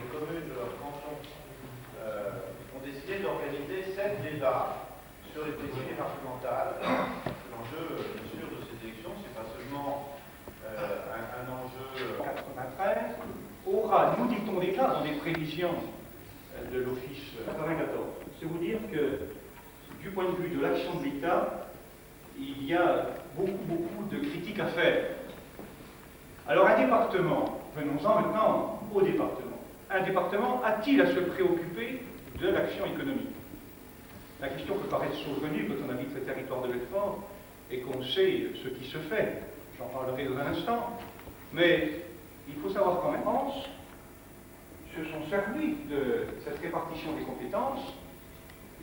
les communes de leur canton ont décidé d'organiser 7 débats sur les politiques départementales. L'enjeu, bien sûr, de ces élections, c'est pas seulement un enjeu 93 aura, nous dit-on déjà dans les prévisions de l'Office 94, c'est vous dire que du point de vue de l'action de l'État, il y a beaucoup de critiques à faire. Alors un département, venons-en maintenant au département. Un département a-t-il à se préoccuper de l'action économique? La question peut paraître saugrenue quand on habite le territoire de Belfort et qu'on sait ce qui se fait. J'en parlerai dans un instant. Mais il faut savoir qu'en France, se sont servis de cette répartition des compétences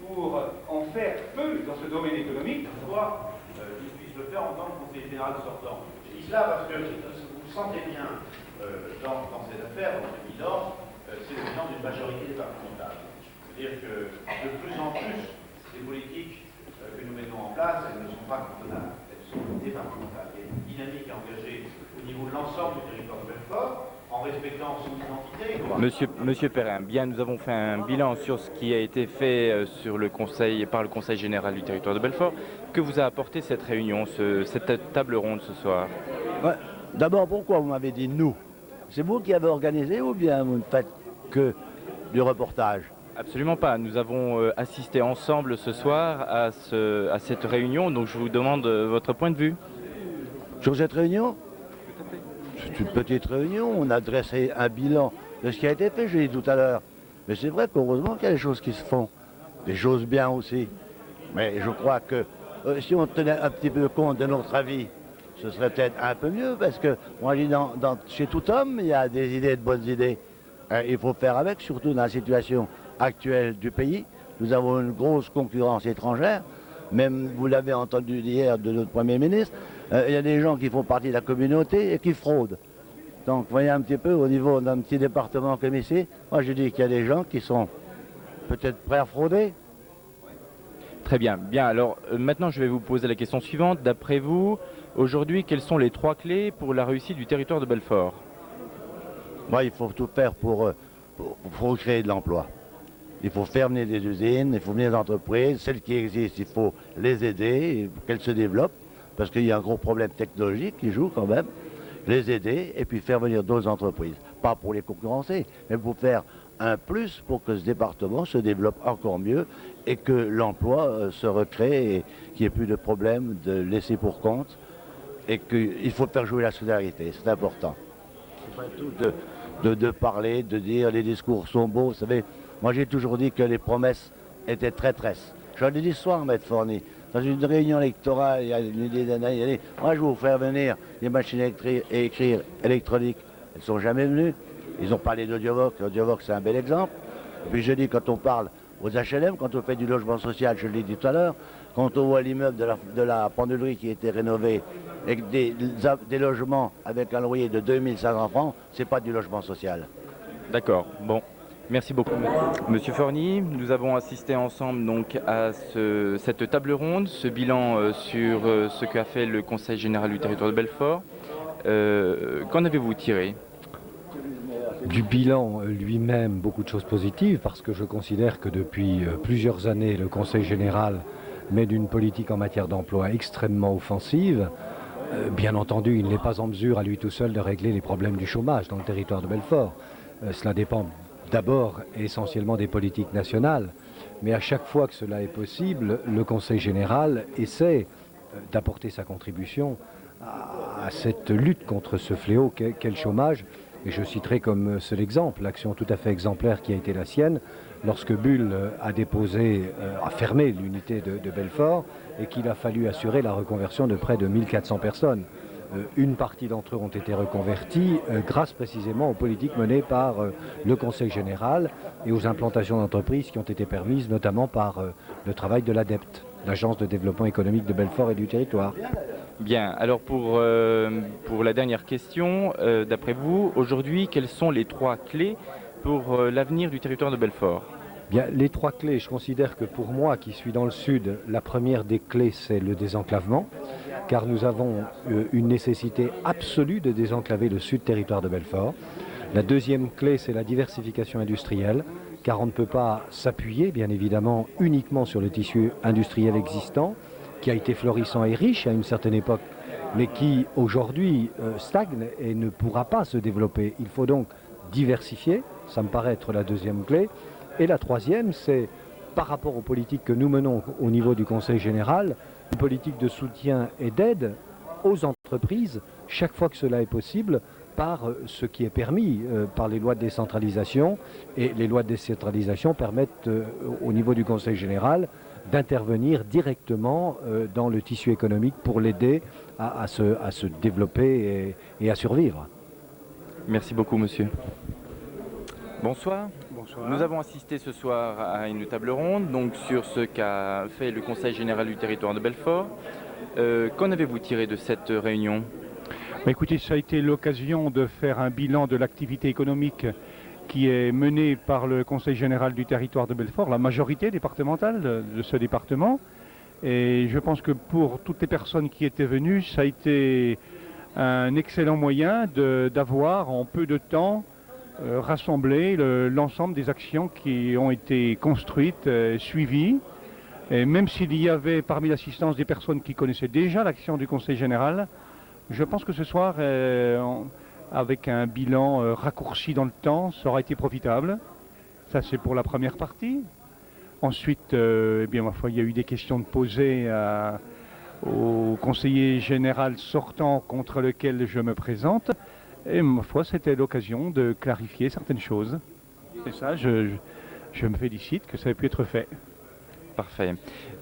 pour en faire peu dans ce domaine économique. Soit qu'ils puissent le faire en tant que conseiller général sortant. Je dis cela parce que vous le sentez bien dans ces affaires, dans ce bilan, c'est le bilan d'une majorité départementale. C'est-à-dire que de plus en plus, les politiques que nous mettons en place, elles ne sont pas cantonales, elles sont départementales. Il y a une dynamique à engager au niveau de l'ensemble du territoire de Belfort, en respectant son identité. Monsieur Perrin, bien, nous avons fait un bilan sur ce qui a été fait par le Conseil général du territoire de Belfort. Que vous a apporté cette réunion, cette table ronde ce soir? Ouais. D'abord, pourquoi vous m'avez dit nous? C'est vous qui avez organisé ou bien vous ne faites que du reportage? Absolument pas. Nous avons assisté ensemble ce soir à cette réunion, donc je vous demande votre point de vue. Sur cette réunion? C'est une petite réunion, on a dressé un bilan de ce qui a été fait, j'ai dit tout à l'heure. Mais c'est vrai qu'heureusement qu'il y a des choses qui se font, des choses bien aussi. Mais je crois que si on tenait un petit peu compte de notre avis, ce serait peut-être un peu mieux, parce que moi je dis, chez tout homme, il y a des idées, de bonnes idées. Il faut faire avec, surtout dans la situation actuelle du pays. Nous avons une grosse concurrence étrangère, même vous l'avez entendu hier de notre Premier ministre, il y a des gens qui font partie de la communauté et qui fraudent. Donc vous voyez un petit peu au niveau d'un petit département comme ici, moi je dis qu'il y a des gens qui sont peut-être prêts à frauder. Très bien. Bien, alors maintenant je vais vous poser la question suivante. D'après vous, aujourd'hui, quelles sont les 3 clés pour la réussite du territoire de Belfort? Moi, il faut tout faire pour créer de l'emploi. Il faut faire venir des usines, il faut venir des entreprises. Celles qui existent, il faut les aider, qu'elles se développent, parce qu'il y a un gros problème technologique qui joue quand même. Les aider et puis faire venir d'autres entreprises. Pas pour les concurrencer, mais pour faire un plus pour que ce département se développe encore mieux et que l'emploi se recrée et qu'il n'y ait plus de problème de laisser pour compte. Et qu'il faut faire jouer la solidarité, c'est important. C'est pas tout de parler, de dire les discours sont beaux. Vous savez, moi j'ai toujours dit que les promesses étaient traîtresses. J'en ai dit l'histoire, Maître Forny. Dans une réunion électorale, il y a une dizaine d'années, il a dit, moi je vais vous faire venir des machines à écrire électroniques. Elles ne sont jamais venues. Ils ont parlé d'Audiovox. L'Audiovox, c'est un bel exemple. Et puis je dis, quand on parle aux HLM, quand on fait du logement social, je l'ai dit tout à l'heure, quand on voit l'immeuble de la pendulerie qui a été rénové, et des logements avec un loyer de 2500 francs, c'est pas du logement social. D'accord, bon. Merci beaucoup. Monsieur Forny, nous avons assisté ensemble donc à cette table ronde, ce bilan sur ce qu'a fait le Conseil général du territoire de Belfort. Qu'en avez-vous tiré? Du bilan lui-même, beaucoup de choses positives, parce que je considère que depuis plusieurs années, le Conseil général mène une politique en matière d'emploi extrêmement offensive. Bien entendu, il n'est pas en mesure à lui tout seul de régler les problèmes du chômage dans le territoire de Belfort. Cela dépend d'abord et essentiellement des politiques nationales, mais à chaque fois que cela est possible, le Conseil général essaie d'apporter sa contribution à cette lutte contre ce fléau qu'est le chômage. Et je citerai comme seul exemple l'action tout à fait exemplaire qui a été la sienne lorsque Bull a fermé l'unité de Belfort et qu'il a fallu assurer la reconversion de près de 1400 personnes. Une partie d'entre eux ont été reconvertis grâce précisément aux politiques menées par le Conseil général et aux implantations d'entreprises qui ont été permises notamment par le travail de l'ADEPT, l'Agence de développement économique de Belfort et du territoire. Bien, alors pour la dernière question, d'après vous, aujourd'hui, quelles sont les 3 clés pour l'avenir du territoire de Belfort? Bien, les 3 clés, je considère que pour moi, qui suis dans le sud, la première des clés, c'est le désenclavement, car nous avons une nécessité absolue de désenclaver le sud territoire de Belfort. La deuxième clé, c'est la diversification industrielle, car on ne peut pas s'appuyer, bien évidemment, uniquement sur le tissu industriel existant, qui a été florissant et riche à une certaine époque, mais qui aujourd'hui stagne et ne pourra pas se développer. Il faut donc diversifier, ça me paraît être la deuxième clé. Et la troisième, c'est par rapport aux politiques que nous menons au niveau du Conseil général, une politique de soutien et d'aide aux entreprises, chaque fois que cela est possible, par ce qui est permis par les lois de décentralisation. Et les lois de décentralisation permettent au niveau du Conseil général d'intervenir directement dans le tissu économique pour l'aider à se développer et à survivre. Merci beaucoup, monsieur. Bonsoir. Bonsoir. Nous avons assisté ce soir à une table ronde donc, sur ce qu'a fait le Conseil général du territoire de Belfort. Qu'en avez-vous tiré de cette réunion? Écoutez, ça a été l'occasion de faire un bilan de l'activité économique qui est menée par le Conseil général du territoire de Belfort, la majorité départementale de ce département. Et je pense que pour toutes les personnes qui étaient venues, ça a été un excellent moyen d'avoir en peu de temps rassemblé l'ensemble des actions qui ont été construites, suivies. Et même s'il y avait parmi l'assistance des personnes qui connaissaient déjà l'action du Conseil général, je pense que ce soir, avec un bilan raccourci dans le temps, ça aura été profitable. Ça, c'est pour la première partie. Ensuite, eh bien, ma foi, il y a eu des questions de poser au conseiller général sortant contre lequel je me présente. Et ma foi, c'était l'occasion de clarifier certaines choses. Et ça, je me félicite que ça ait pu être fait. Parfait.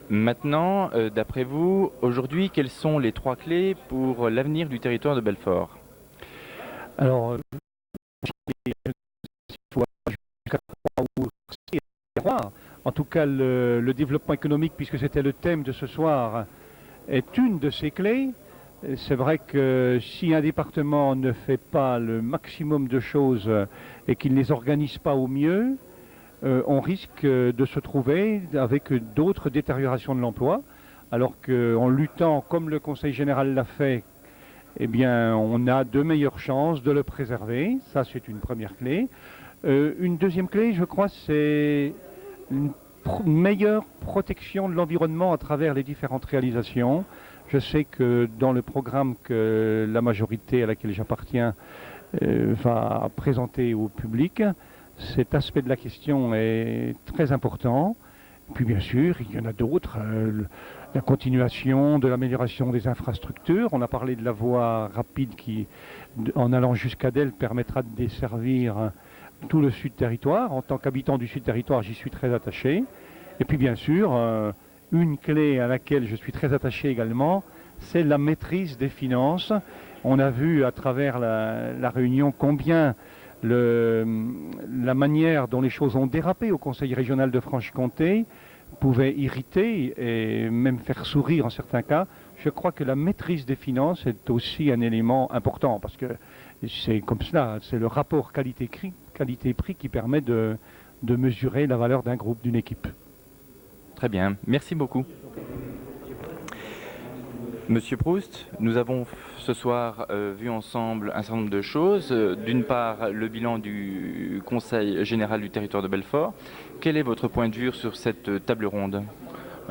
Maintenant, d'après vous, aujourd'hui, quelles sont les 3 clés pour l'avenir du territoire de Belfort? Alors, il faut en tout cas, le développement économique, puisque c'était le thème de ce soir, est une de ces clés. C'est vrai que si un département ne fait pas le maximum de choses et qu'il ne les organise pas au mieux, on risque de se trouver avec d'autres détériorations de l'emploi, alors qu'en luttant comme le Conseil général l'a fait, eh bien, on a de meilleures chances de le préserver. Ça, c'est une première clé. Une deuxième clé, je crois, c'est une meilleure protection de l'environnement à travers les différentes réalisations. Je sais que dans le programme que la majorité à laquelle j'appartiens va présenter au public, cet aspect de la question est très important. Puis bien sûr, il y en a d'autres. La continuation de l'amélioration des infrastructures. On a parlé de la voie rapide qui, en allant jusqu'à Delle, permettra de desservir tout le sud-territoire. En tant qu'habitant du sud-territoire, j'y suis très attaché. Et puis bien sûr, une clé à laquelle je suis très attaché également, c'est la maîtrise des finances. On a vu à travers la réunion combien la manière dont les choses ont dérapé au Conseil régional de Franche-Comté pouvait irriter et même faire sourire en certains cas. Je crois que la maîtrise des finances est aussi un élément important parce que c'est comme cela, c'est le rapport qualité-prix qui permet de mesurer la valeur d'un groupe, d'une équipe. Très bien, merci beaucoup. Monsieur Proust, nous avons ce soir vu ensemble un certain nombre de choses. D'une part, le bilan du Conseil général du territoire de Belfort. Quel est votre point de vue sur cette table ronde?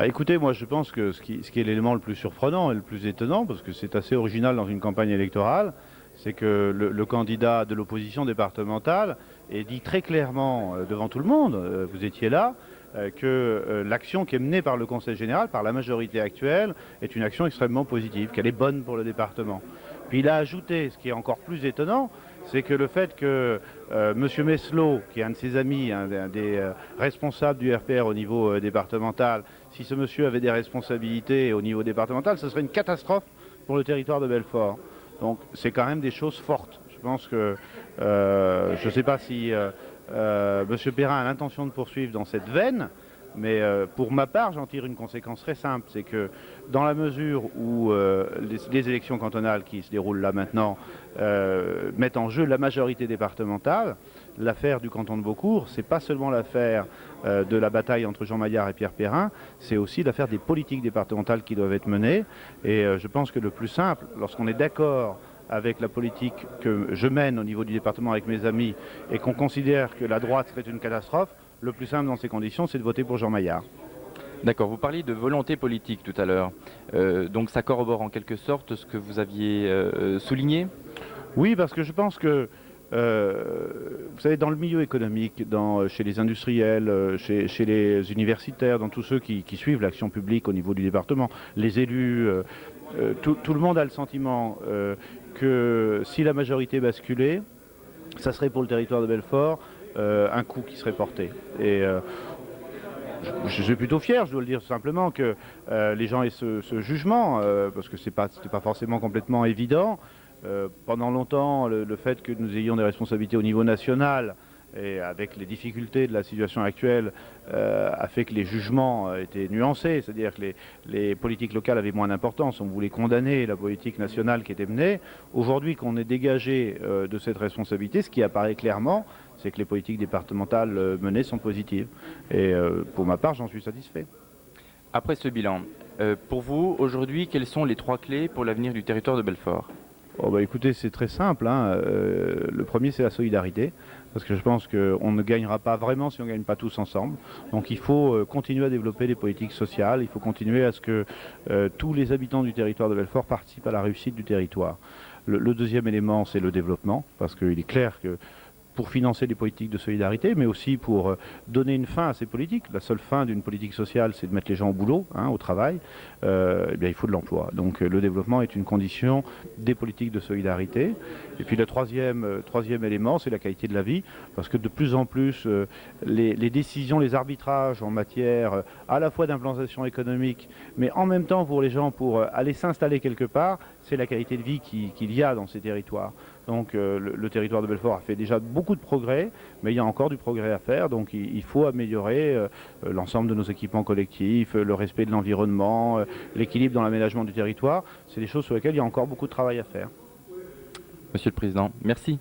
Écoutez, moi je pense que ce qui est l'élément le plus surprenant et le plus étonnant, parce que c'est assez original dans une campagne électorale, c'est que le candidat de l'opposition départementale est dit très clairement devant tout le monde, vous étiez là, que l'action qui est menée par le Conseil général, par la majorité actuelle, est une action extrêmement positive, qu'elle est bonne pour le département. Puis il a ajouté, ce qui est encore plus étonnant, c'est que le fait que M. Meslot, qui est un de ses amis, un des responsables du RPR au niveau départemental, si ce monsieur avait des responsabilités au niveau départemental, ce serait une catastrophe pour le territoire de Belfort. Donc c'est quand même des choses fortes. Je pense que, je ne sais pas si M. Perrin a l'intention de poursuivre dans cette veine, mais pour ma part, j'en tire une conséquence très simple, c'est que dans la mesure où les élections cantonales qui se déroulent là maintenant mettent en jeu la majorité départementale, l'affaire du canton de Beaucourt, c'est pas seulement l'affaire de la bataille entre Jean Maillard et Pierre Perrin, c'est aussi l'affaire des politiques départementales qui doivent être menées. Et je pense que le plus simple, lorsqu'on est d'accord avec la politique que je mène au niveau du département avec mes amis et qu'on considère que la droite serait une catastrophe, le plus simple dans ces conditions, c'est de voter pour Jean Maillard. D'accord, vous parliez de volonté politique tout à l'heure. Donc ça corrobore en quelque sorte ce que vous aviez souligné? Oui, parce que je pense que, vous savez, dans le milieu économique, chez les industriels, chez les universitaires, dans tous ceux qui suivent l'action publique au niveau du département, les élus, tout le monde a le sentiment que si la majorité basculait, ça serait pour le territoire de Belfort un coup qui serait porté. Et je suis plutôt fier, je dois le dire simplement, que les gens aient ce jugement, parce que c'était pas forcément complètement évident. Pendant longtemps, le fait que nous ayons des responsabilités au niveau national, et avec les difficultés de la situation actuelle, a fait que les jugements étaient nuancés, c'est-à-dire que les politiques locales avaient moins d'importance. On voulait condamner la politique nationale qui était menée. Aujourd'hui qu'on est dégagé de cette responsabilité, ce qui apparaît clairement, c'est que les politiques départementales menées sont positives. Et pour ma part, j'en suis satisfait. Après ce bilan, pour vous, aujourd'hui, quelles sont les 3 clés pour l'avenir du territoire de Belfort? Oh bah écoutez, c'est très simple, hein. Le premier, c'est la solidarité, parce que je pense qu'on ne gagnera pas vraiment si on ne gagne pas tous ensemble. Donc il faut continuer à développer des politiques sociales, il faut continuer à ce que tous les habitants du territoire de Belfort participent à la réussite du territoire. Le deuxième élément, c'est le développement, parce qu'il est clair que pour financer des politiques de solidarité, mais aussi pour donner une fin à ces politiques. La seule fin d'une politique sociale, c'est de mettre les gens au boulot, hein, au travail. Eh bien, il faut de l'emploi. Donc le développement est une condition des politiques de solidarité. Et puis le troisième élément, c'est la qualité de la vie, parce que de plus en plus, les décisions, les arbitrages en matière à la fois d'implantation économique, mais en même temps pour les gens, pour aller s'installer quelque part, c'est la qualité de vie qu'il y a dans ces territoires. Donc le territoire de Belfort a fait déjà beaucoup de progrès, mais il y a encore du progrès à faire. Donc il faut améliorer l'ensemble de nos équipements collectifs, le respect de l'environnement, l'équilibre dans l'aménagement du territoire. C'est des choses sur lesquelles il y a encore beaucoup de travail à faire. Monsieur le Président, merci.